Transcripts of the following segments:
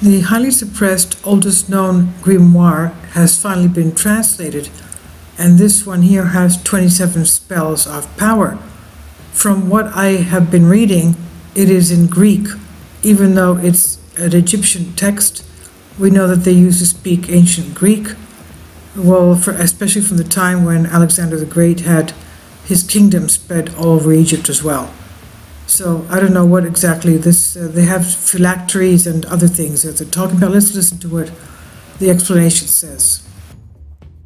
The highly suppressed, oldest known Grimoire has finally been translated, and this one here has 27 spells of power. From what I have been reading, it is in Greek. Even though it's an Egyptian text, we know that they used to speak ancient Greek, well, especially from the time when Alexander the Great had his kingdom spread all over Egypt as well. So I don't know what exactly this, they have phylacteries and other things that they're talking about. Let's listen to what the explanation says.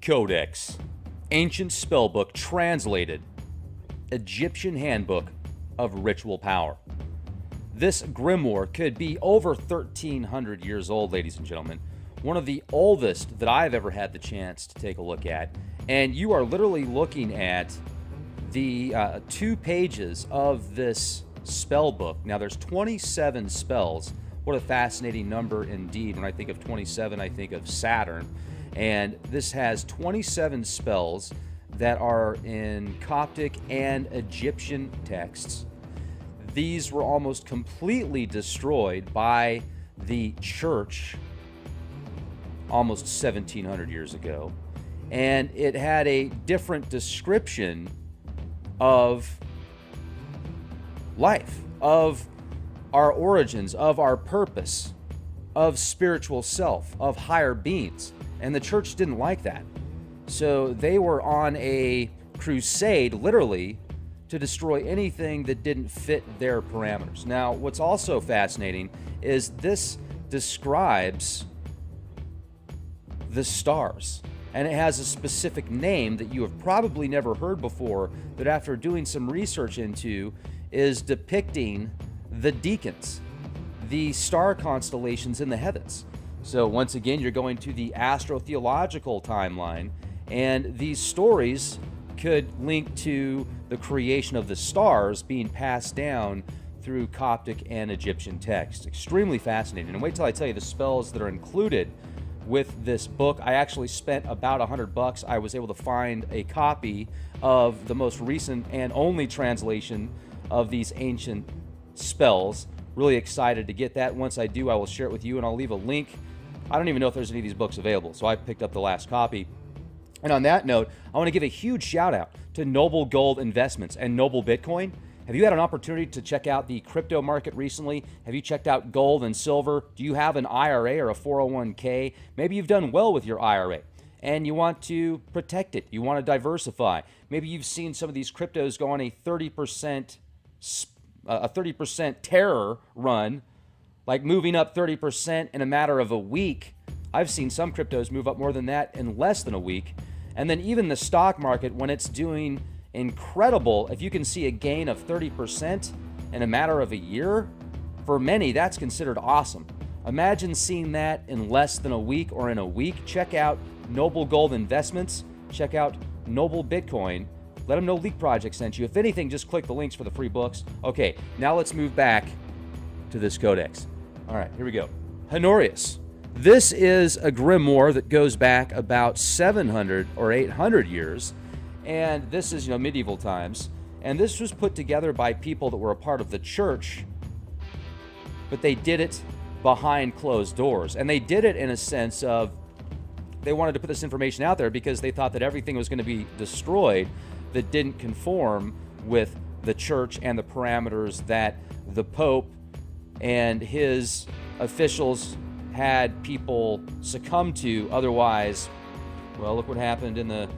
Codex, ancient spellbook translated, Egyptian handbook of ritual power. This grimoire could be over 1,300 years old, ladies and gentlemen. One of the oldest that I've ever had the chance to take a look at. And you are literally looking at the 2 pages of this spell book. Now there's 27 spells. What a fascinating number indeed. When I think of 27, I think of Saturn. And this has 27 spells that are in Coptic and Egyptian texts. These were almost completely destroyed by the church almost 1,700 years ago. And it had a different description of life, of our origins, of our purpose, of spiritual self, of higher beings. And the church didn't like that. So they were on a crusade, literally, to destroy anything that didn't fit their parameters. Now, what's also fascinating is this describes the stars. And it has a specific name that you have probably never heard before, that after doing some research into, is depicting the deacons, the star constellations in the heavens. So once again, you're going to the astrotheological timeline, and these stories could link to the creation of the stars being passed down through Coptic and Egyptian text. Extremely fascinating. And wait till I tell you the spells that are included with this book. I actually spent about $100. I was able to find a copy of the most recent and only translation of these ancient spells. Really excited to get that. Once I do, I will share it with you, and I'll leave a link. I don't even know if there's any of these books available, so I picked up the last copy. And on that note, I want to give a huge shout out to Noble Gold Investments and Noble Bitcoin. Have you had an opportunity to check out the crypto market recently? Have you checked out gold and silver? Do you have an IRA or a 401k? Maybe you've done well with your IRA and you want to protect it. You want to diversify. Maybe you've seen some of these cryptos go on a 30% terror run, like moving up 30% in a matter of a week. I've seen some cryptos move up more than that in less than a week. And then even the stock market, when it's doing incredible, if you can see a gain of 30% in a matter of a year, for many, that's considered awesome. Imagine seeing that in less than a week or in a week. Check out Noble Gold Investments. Check out Noble Bitcoin. Let them know Leak Project sent you. If anything, just click the links for the free books. Okay, now let's move back to this codex. All right, here we go. Honorius. This is a grimoire that goes back about 700 or 800 years. And this is, medieval times. And this was put together by people that were a part of the church, but they did it behind closed doors. And they did it in a sense of they wanted to put this information out there because they thought that everything was going to be destroyed that didn't conform with the church and the parameters that the Pope and his officials had people succumb to. Otherwise, well, look what happened in the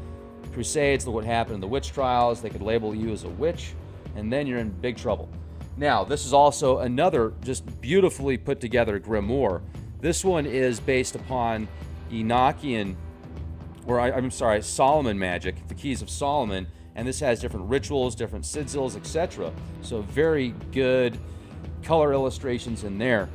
Crusades, look what happened in the witch trials. They could label you as a witch, and then you're in big trouble. Now, this is also another just beautifully put together grimoire. This one is based upon Enochian, or I'm sorry, Solomon magic, the Keys of Solomon, and this has different rituals, different sigils, etc. So very good color illustrations in there.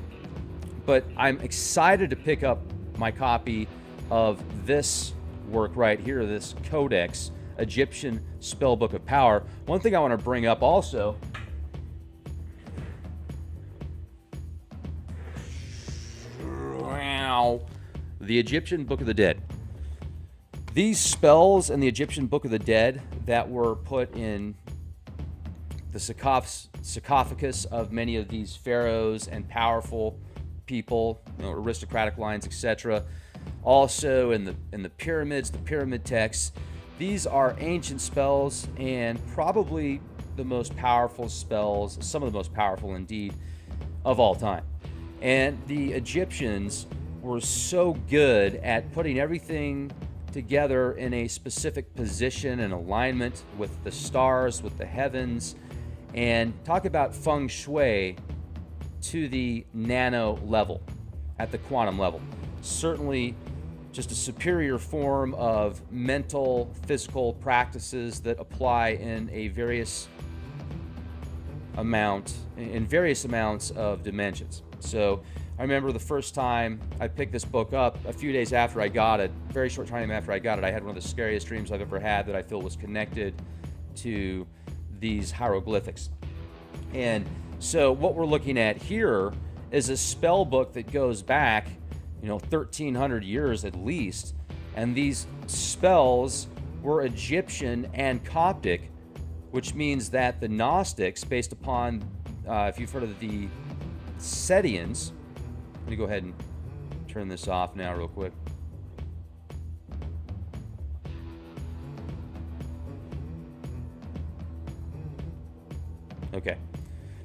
But I'm excited to pick up my copy of this work right here, this Codex, Egyptian Spellbook of Power. One thing I want to bring up also, the Egyptian Book of the Dead. These spells in the Egyptian Book of the Dead that were put in the sarcophagus of many of these pharaohs and powerful people, aristocratic lines, etc. Also in the pyramids, the pyramid texts. These are ancient spells and probably the most powerful spells, some of the most powerful indeed, of all time. And the Egyptians were so good at putting everything together in a specific position and alignment with the stars, with the heavens, and talk about feng shui to the nano level, at the quantum level. Certainly just a superior form of mental, physical practices that apply in various amounts of dimensions. So I remember the first time I picked this book up, a few days after I got it, very short time after I got it, I had one of the scariest dreams I've ever had that I feel was connected to these hieroglyphics. And so what we're looking at here is a spell book that goes back 1,300 years at least, and these spells were Egyptian and Coptic, which means that the Gnostics, based upon, if you've heard of the Setians, let me go ahead and turn this off now real quick. Okay,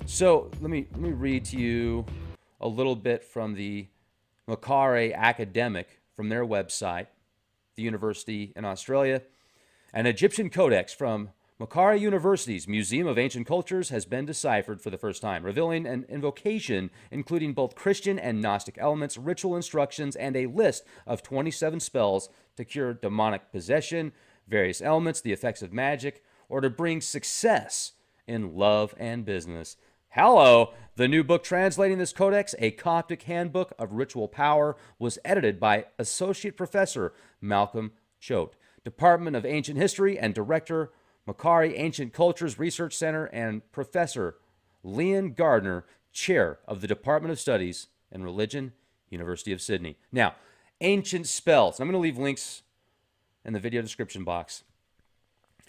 so let me read to you a little bit from the Macquarie Academic from their website, the university in Australia. An Egyptian codex from Macquarie University's Museum of Ancient Cultures has been deciphered for the first time, revealing an invocation including both Christian and Gnostic elements, ritual instructions, and a list of 27 spells to cure demonic possession, various elements, the effects of magic, or to bring success in love and business. Hello! The new book translating this codex, A Coptic Handbook of Ritual Power, was edited by Associate Professor Malcolm Choate, Department of Ancient History, and Director, Macquarie Ancient Cultures Research Center, and Professor Leon Gardner, Chair of the Department of Studies in Religion, University of Sydney. Now, ancient spells. I'm going to leave links in the video description box.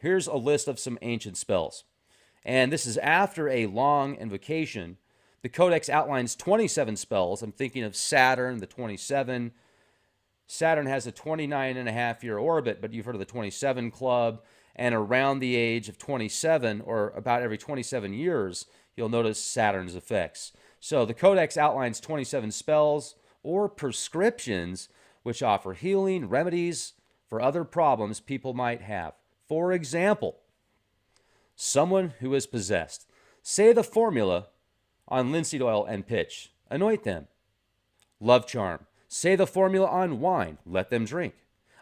Here's a list of some ancient spells. And this is after a long invocation. The Codex outlines 27 spells. I'm thinking of Saturn, the 27. Saturn has a 29.5-year orbit, but you've heard of the 27 Club. And around the age of 27, or about every 27 years, you'll notice Saturn's effects. So the Codex outlines 27 spells or prescriptions which offer healing remedies for other problems people might have. For example, someone who is possessed. Say the formula on linseed oil and pitch. Anoint them. Love charm. Say the formula on wine. Let them drink.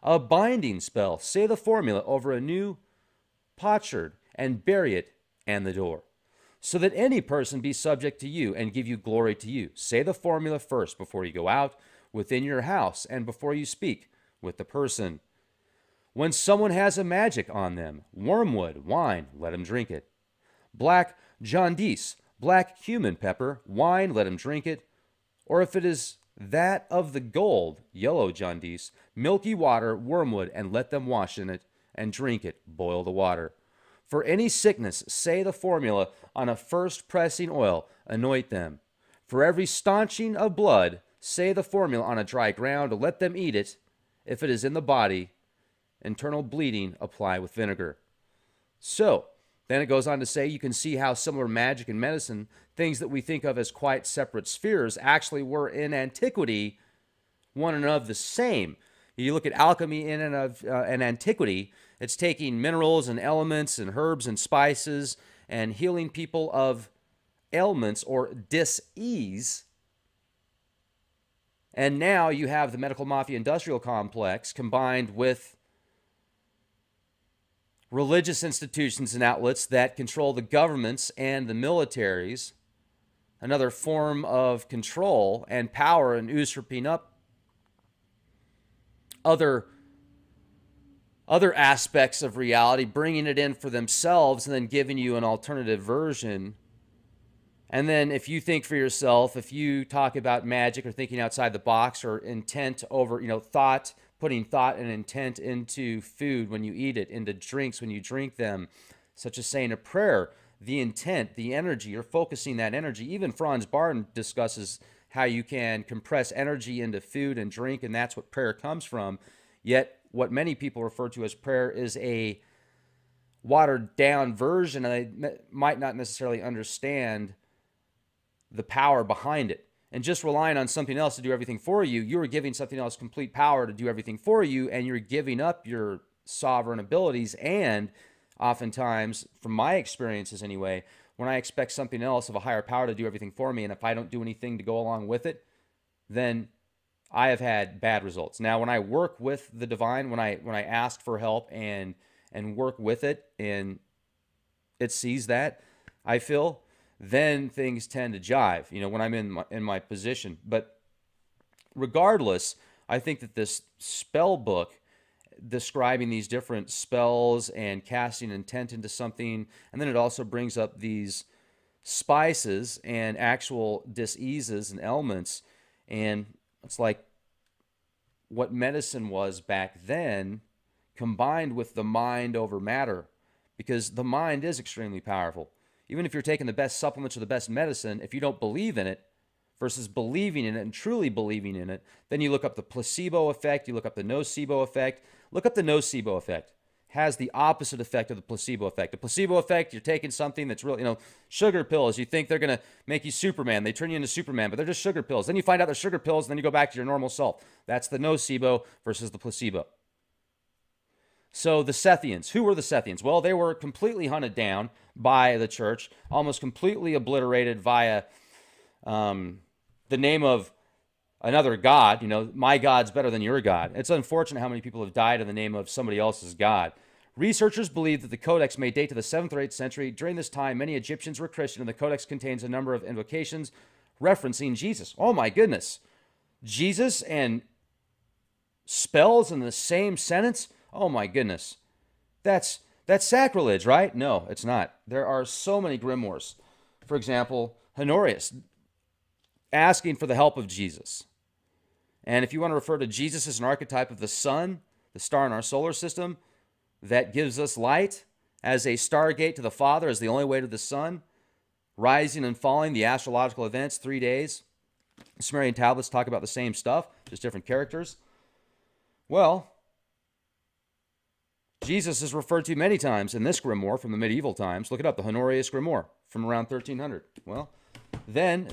A binding spell. Say the formula over a new potsherd and bury it and the door, so that any person be subject to you and give you glory to you. Say the formula first before you go out within your house and before you speak with the person. When someone has a magic on them, wormwood, wine, let him drink it. Black jaundice, black cumin pepper, wine, let him drink it. Or if it is that of the gold, yellow jaundice, milky water, wormwood, and let them wash in it and drink it, boil the water. For any sickness, say the formula on a first pressing oil, anoint them. For every staunching of blood, say the formula on a dry ground, let them eat it. If it is in the body, internal bleeding, apply with vinegar. So, then it goes on to say you can see how similar magic and medicine, things that we think of as quite separate spheres, actually were in antiquity one and of the same. You look at alchemy in and of antiquity, it's taking minerals and elements and herbs and spices and healing people of ailments or dis-ease. And now you have the medical mafia industrial complex combined with religious institutions and outlets that control the governments and the militaries, another form of control and power and usurping up other aspects of reality, bringing it in for themselves and then giving you an alternative version. And then if you think for yourself, if you talk about magic or thinking outside the box or intent over, thought, putting thought and intent into food when you eat it, into drinks when you drink them, such as saying a prayer, the intent, the energy, you're focusing that energy. Even Franz Barton discusses how you can compress energy into food and drink, and that's what prayer comes from. Yet what many people refer to as prayer is a watered down version, and they might not necessarily understand the power behind it. And just relying on something else to do everything for you, you are giving something else complete power to do everything for you, and you're giving up your sovereign abilities. And oftentimes, from my experiences anyway, when I expect something else of a higher power to do everything for me, and if I don't do anything to go along with it, then I have had bad results. Now, when I work with the divine, when I ask for help and work with it, and it sees that, I feel, then things tend to jive, you know, when I'm in my position. But regardless, I think that this spell book describing these different spells and casting intent into something, and then it also brings up these spices and actual diseases and ailments, and it's like what medicine was back then combined with the mind over matter, because the mind is extremely powerful. Even if you're taking the best supplements or the best medicine, if you don't believe in it versus believing in it and truly believing in it, then you look up the placebo effect, you look up the nocebo effect. Look up the nocebo effect. Has the opposite effect of the placebo effect. The placebo effect, you're taking something that's real, you know, sugar pills. You think they're going to make you Superman. They turn you into Superman, but they're just sugar pills. Then you find out they're sugar pills, and then you go back to your normal self. That's the nocebo versus the placebo. So the Sethians, who were the Sethians? Well, they were completely hunted down by the church, almost completely obliterated via the name of another god. You know, my God's better than your God. It's unfortunate how many people have died in the name of somebody else's God. Researchers believe that the Codex may date to the 7th or 8th century. During this time, many Egyptians were Christian, and the Codex contains a number of invocations referencing Jesus. Oh my goodness. Jesus and spells in the same sentence? Oh my goodness. That's sacrilege, right? No, it's not. There are so many grimoires. For example, Honorius, asking for the help of Jesus. And if you want to refer to Jesus as an archetype of the sun, the star in our solar system, that gives us light, as a stargate to the Father, as the only way to the sun, rising and falling, the astrological events, 3 days. Sumerian tablets talk about the same stuff, just different characters. Well, Jesus is referred to many times in this grimoire from the medieval times. Look it up, the Honorius Grimoire from around 1300. Well, then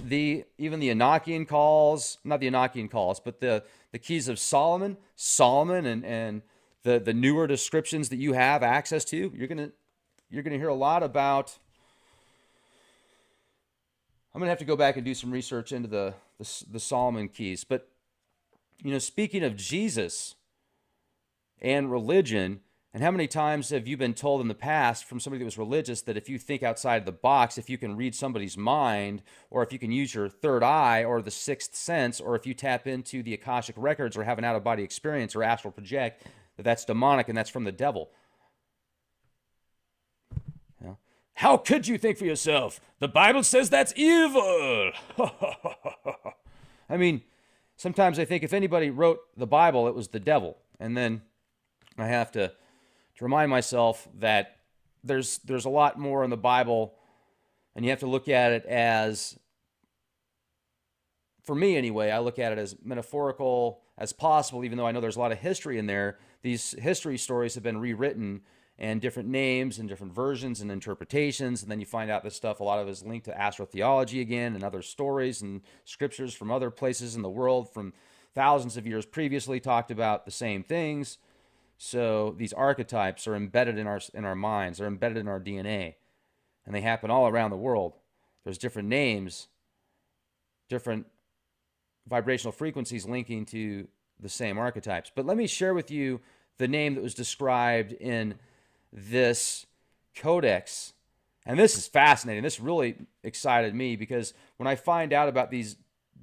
even the Enochian calls, not the Enochian calls, but the keys of Solomon and the newer descriptions that you have access to, you're gonna hear a lot about. I'm gonna have to go back and do some research into the Solomon keys. But you know, speaking of Jesus and religion, and how many times have you been told in the past from somebody that was religious that if you think outside the box, if you can read somebody's mind, or if you can use your third eye or the sixth sense, or if you tap into the Akashic records or have an out-of-body experience or astral project, that's demonic and that's from the devil? You know? How could you think for yourself? The Bible says that's evil. I mean, sometimes I think if anybody wrote the Bible, it was the devil. And then I have to remind myself that there's a lot more in the Bible, and you have to look at it as, for me anyway, I look at it as metaphorical as possible, even though I know there's a lot of history in there. These history stories have been rewritten, and different names and different versions and interpretations, and then you find out this stuff, a lot of it is linked to astrotheology again, and other stories and scriptures from other places in the world from thousands of years previously talked about the same things. So these archetypes are embedded in our minds, they're embedded in our DNA, and they happen all around the world. There's different names, different vibrational frequencies linking to the same archetypes. But let me share with you the name that was described in this codex. And this is fascinating. This really excited me, because when I find out about these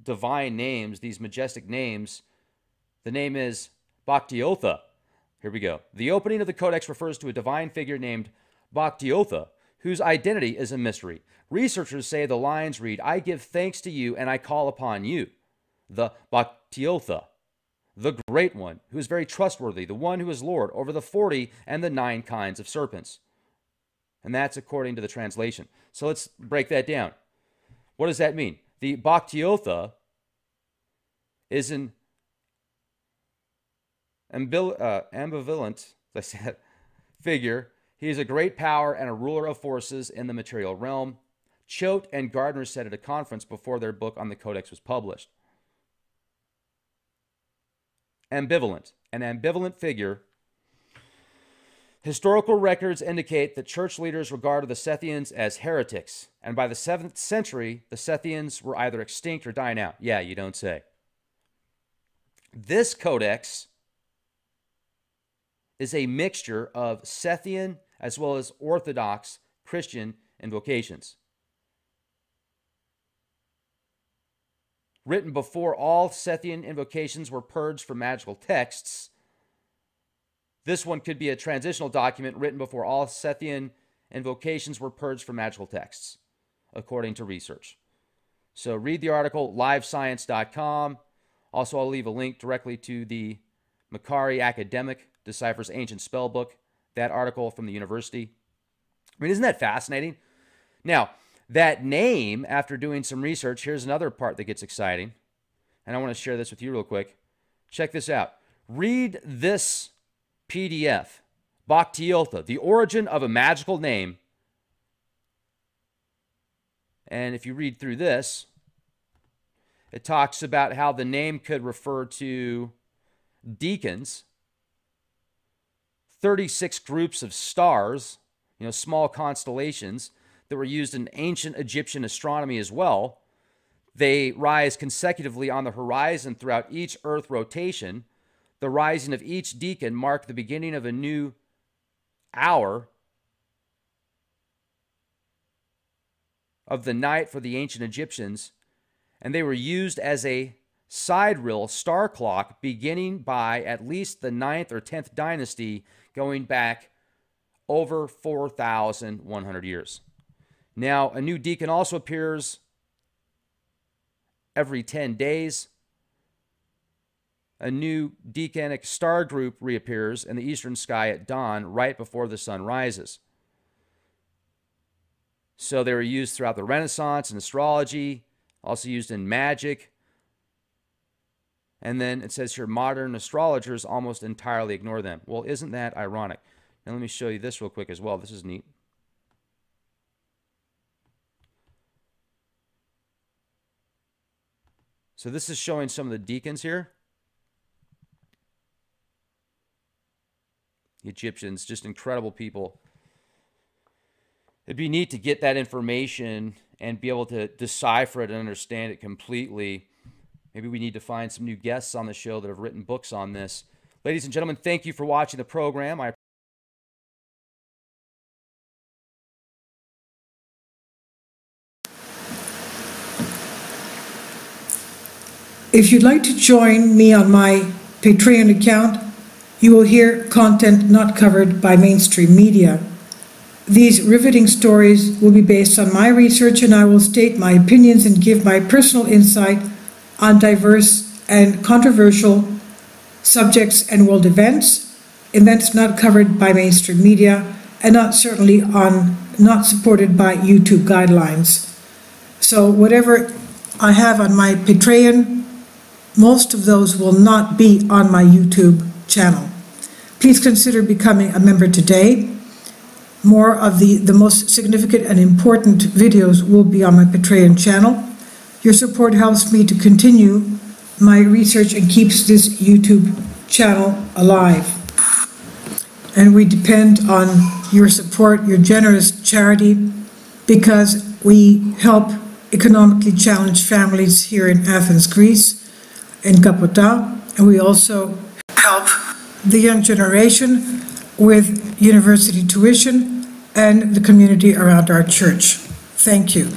divine names, these majestic names, the name is Bhaktiotha. Here we go. The opening of the codex refers to a divine figure named Bhaktiotha, whose identity is a mystery. Researchers say the lines read, "I give thanks to you and I call upon you." The Bhaktiotha, the Great One, who is very trustworthy, the one who is Lord over the 40 and the 9 kinds of serpents. And that's according to the translation. So let's break that down. What does that mean? The Bhaktiotha is an ambivalent, as I said, figure. He is a great power and a ruler of forces in the material realm. Choate and Gardner said at a conference before their book on the Codex was published. Ambivalent. An ambivalent figure. Historical records indicate that church leaders regarded the Sethians as heretics, and by the 7th century, the Sethians were either extinct or dying out. Yeah, you don't say. This codex is a mixture of Sethian as well as Orthodox Christian invocations. Written before all Sethian invocations were purged from magical texts, this one could be a transitional document written before all Sethian invocations were purged from magical texts, according to research. So read the article, livescience.com. Also, I'll leave a link directly to the Macquarie Academic Deciphers Ancient Spellbook, that article from the university. I mean, isn't that fascinating? Now, that name, after doing some research, here's another part that gets exciting. And I want to share this with you real quick. Check this out. Read this PDF, Bhaktiotha, The Origin of a Magical Name. And if you read through this, it talks about how the name could refer to deacons, 36 groups of stars, small constellations that were used in ancient Egyptian astronomy as well. They rise consecutively on the horizon throughout each Earth rotation. The rising of each deacon marked the beginning of a new hour of the night for the ancient Egyptians, and they were used as a sidereal star clock beginning by at least the 9th or 10th dynasty, going back over 4,100 years. Now, a new deacon also appears every 10 days. A new deaconic star group reappears in the eastern sky at dawn, right before the sun rises. So they were used throughout the Renaissance in astrology, also used in magic. And then it says here, modern astrologers almost entirely ignore them. Well, isn't that ironic? Now let me show you this real quick as well. This is neat. So this is showing some of the deacons here. The Egyptians, just incredible people. It'd be neat to get that information and be able to decipher it and understand it completely. Maybe we need to find some new guests on the show that have written books on this. Ladies and gentlemen, thank you for watching the program. If you'd like to join me on my Patreon account, you will hear content not covered by mainstream media. These riveting stories will be based on my research, and I will state my opinions and give my personal insight on diverse and controversial subjects and world events not covered by mainstream media, and not supported by YouTube guidelines. So whatever I have on my Patreon, most of those will not be on my YouTube channel. Please consider becoming a member today. More of the most significant and important videos will be on my Patreon channel. Your support helps me to continue my research and keeps this YouTube channel alive. And we depend on your support, your generous charity, because we help economically challenged families here in Athens, Greece, in Kapota, and we also help the young generation with university tuition and the community around our church. Thank you.